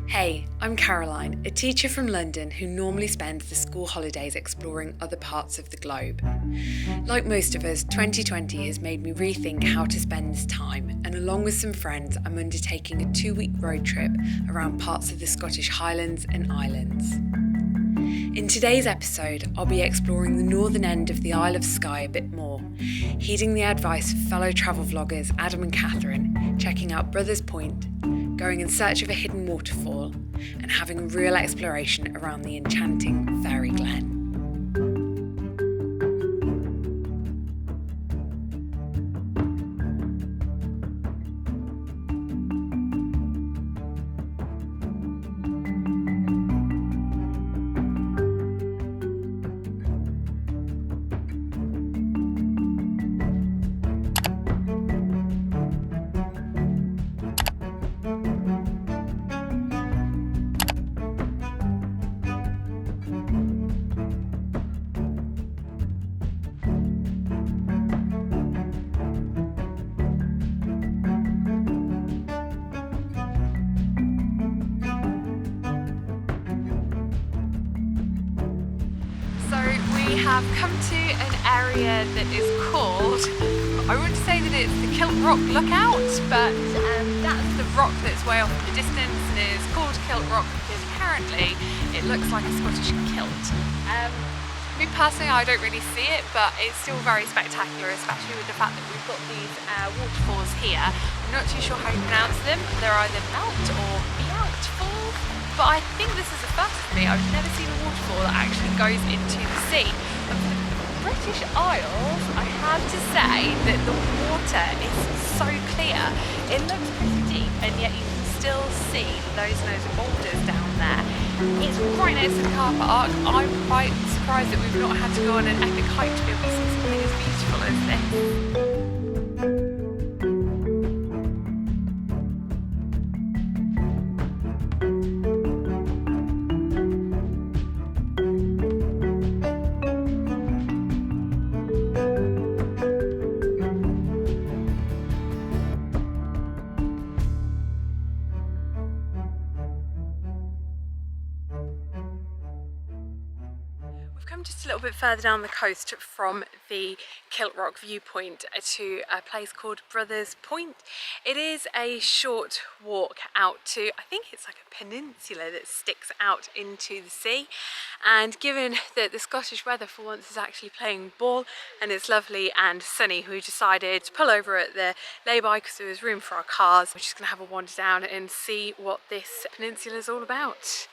Hey, I'm Caroline, a teacher from London who normally spends the school holidays exploring other parts of the globe. Like most of us, 2020 has made me rethink how to spend this time, and along with some friends, I'm undertaking a 2-week road trip around parts of the Scottish Highlands and Islands. In today's episode, I'll be exploring the northern end of the Isle of Skye a bit more, heeding the advice of fellow travel vloggers Adam and Catherine, checking out Brothers Point, going in search of a hidden waterfall, and having a real exploration around the enchanting Fairy Glen. We have come to an area that is called, I wouldn't say that it's the Kilt Rock lookout, but that's the rock that's way off in the distance, and it is called Kilt Rock because apparently it looks like a Scottish kilt. Me personally, I don't really see it, but it's still very spectacular, especially with the fact that we've got these waterfalls here. I'm not too sure how you pronounce them. They're either Mealt Falls, but I think this is the first for me. I've never seen a waterfall that actually goes into the sea. And for the British Isles, I have to say that the water is so clear. It looks pretty deep, and yet you can still see those boulders down there. It's right next to the car park. I'm quite surprised that we've not had to go on an epic hike to be able to see something as beautiful as this. Come just a little bit further down the coast from the Kilt Rock viewpoint to a place called Brothers Point. It is a short walk out to, I think it's like a peninsula that sticks out into the sea, and given that the Scottish weather for once is actually playing ball and it's lovely and sunny, we decided to pull over at the lay-by because there was room for our cars. We're just going to have a wander down and see what this peninsula is all about.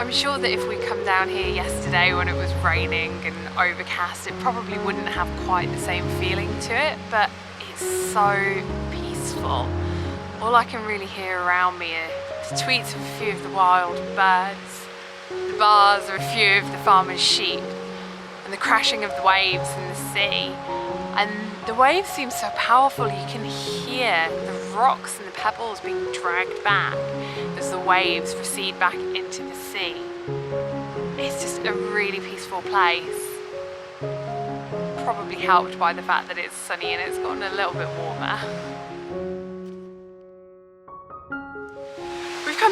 I'm sure that if we'd come down here yesterday when it was raining and overcast, it probably wouldn't have quite the same feeling to it, but it's so peaceful. All I can really hear around me are the tweets of a few of the wild birds, the bars of a few of the farmers' sheep, and the crashing of the waves in the sea. And the waves seem so powerful, you can hear the rocks and the pebbles being dragged back as the waves recede back into the sea. It's just a really peaceful place. Probably helped by the fact that it's sunny and it's gotten a little bit warmer.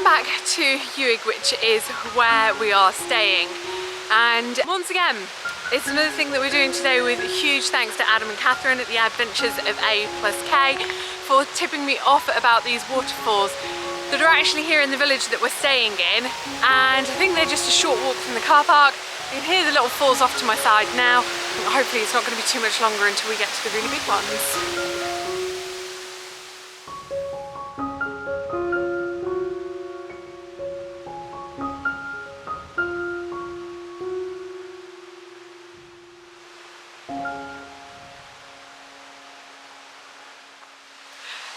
back to Uig, which is where we are staying. And once again, it's another thing that we're doing today with huge thanks to Adam and Catherine at the Adventures of A+K for tipping me off about these waterfalls that are actually here in the village that we're staying in. And I think they're just a short walk from the car park. You can hear the little falls off to my side now. Hopefully it's not going to be too much longer until we get to the really big ones.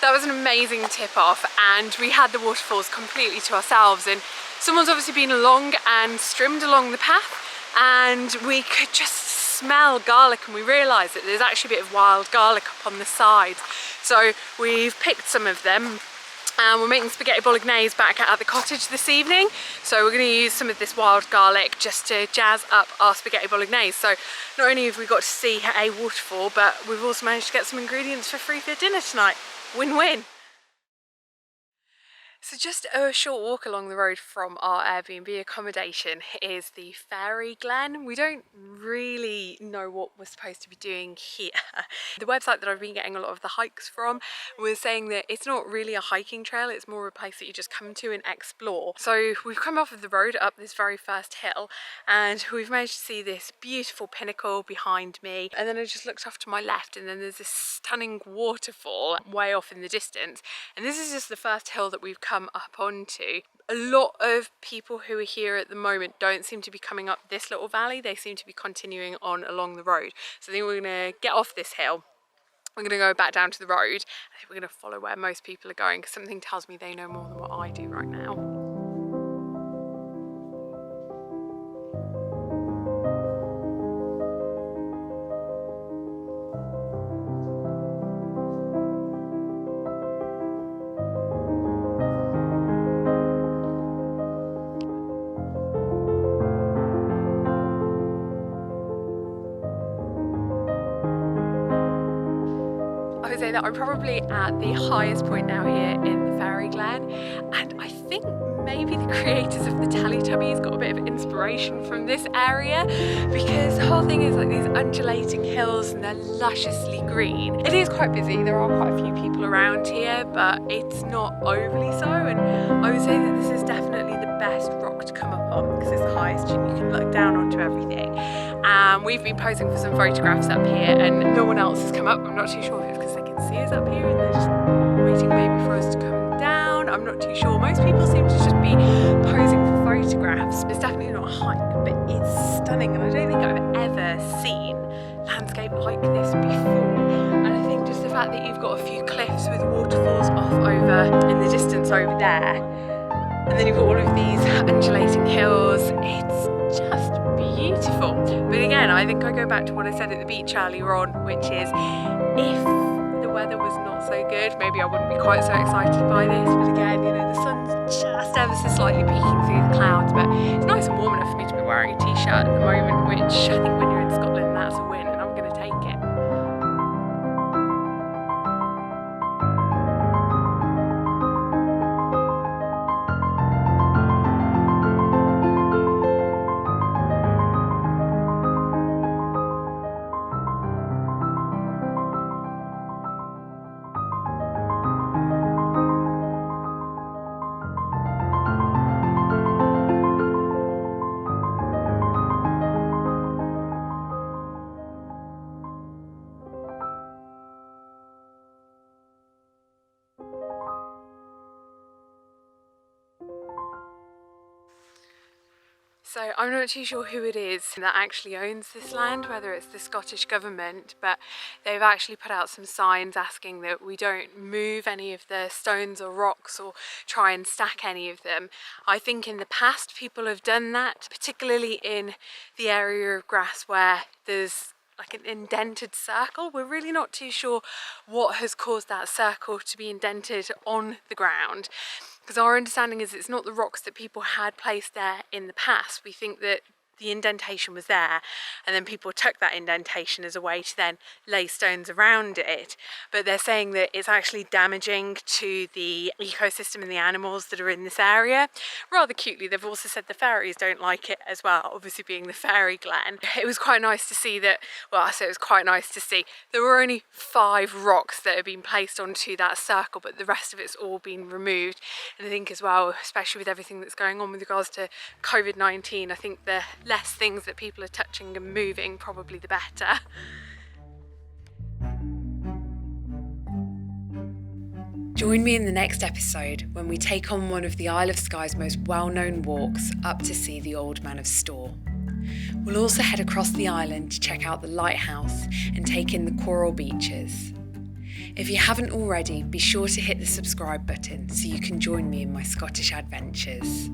That was an amazing tip off, and we had the waterfalls completely to ourselves, and someone's obviously been along and strimmed along the path, and we could just smell garlic, and we realised that there's actually a bit of wild garlic up on the sides. So we've picked some of them and we're making spaghetti bolognese back at the cottage this evening. So we're going to use some of this wild garlic just to jazz up our spaghetti bolognese. So not only have we got to see a waterfall, but we've also managed to get some ingredients for free for dinner tonight. Win-win. So just a short walk along the road from our Airbnb accommodation is the Fairy Glen. We don't really know what we're supposed to be doing here. The website that I've been getting a lot of the hikes from was saying that it's not really a hiking trail, it's more a place that you just come to and explore. So we've come off of the road up this very first hill and we've managed to see this beautiful pinnacle behind me, and then I just looked off to my left and then there's this stunning waterfall way off in the distance, and this is just the first hill that we've come up onto. A lot of people who are here at the moment don't seem to be coming up this little valley, they seem to be continuing on along the road. So I think we're going to get off this hill, we're going to go back down to the road, I think we're going to follow where most people are going because something tells me they know more than what I do right now. That I'm probably at the highest point now here in the Fairy Glen, and I think maybe the creators of the Teletubbies got a bit of inspiration from this area because the whole thing is like these undulating hills and they're lusciously green. It is quite busy, there are quite a few people around here, but it's not overly so, and I would say that this is definitely the best rock to come up on because it's the highest and you can look down onto everything. We've been posing for some photographs up here and no one else has come up. I'm not too sure if it's because they can see us up here and they're just waiting maybe for us to come down. I'm not too sure. Most people seem to just be posing for photographs. It's definitely not a hike, but it's stunning, and I don't think I've ever seen landscape like this before. And I think just the fact that you've got a few cliffs with waterfalls off over in the distance over there, and then you've got all of these undulating hills, it's just beautiful. But again, I think I go back to what I said at the beach earlier on, which is if the weather was not so good, maybe I wouldn't be quite so excited by this. But again, you know, the sun's just ever so slightly peeking through the clouds, but it's nice and warm enough for me to be wearing a t-shirt at the moment, which I think when you're in Scotland, that's a win, and I'm going to take it. So I'm not too sure who it is that actually owns this land, whether it's the Scottish government, but they've actually put out some signs asking that we don't move any of the stones or rocks or try and stack any of them. I think in the past people have done that, particularly in the area of grass where there's like an indented circle. We're really not too sure what has caused that circle to be indented on the ground, because our understanding is it's not the rocks that people had placed there in the past. We think that the indentation was there, and then people took that indentation as a way to then lay stones around it. But they're saying that it's actually damaging to the ecosystem and the animals that are in this area. Rather cutely, they've also said the fairies don't like it as well, obviously being the Fairy Glen. It was quite nice to see that, well, I say it was quite nice to see, there were only 5 rocks that had been placed onto that circle, but the rest of it's all been removed. And I think as well, especially with everything that's going on with regards to COVID-19, I think the less things that people are touching and moving, probably the better. Join me in the next episode when we take on one of the Isle of Skye's most well-known walks up to see the Old Man of Storr. We'll also head across the island to check out the lighthouse and take in the coral beaches. If you haven't already, be sure to hit the subscribe button so you can join me in my Scottish adventures.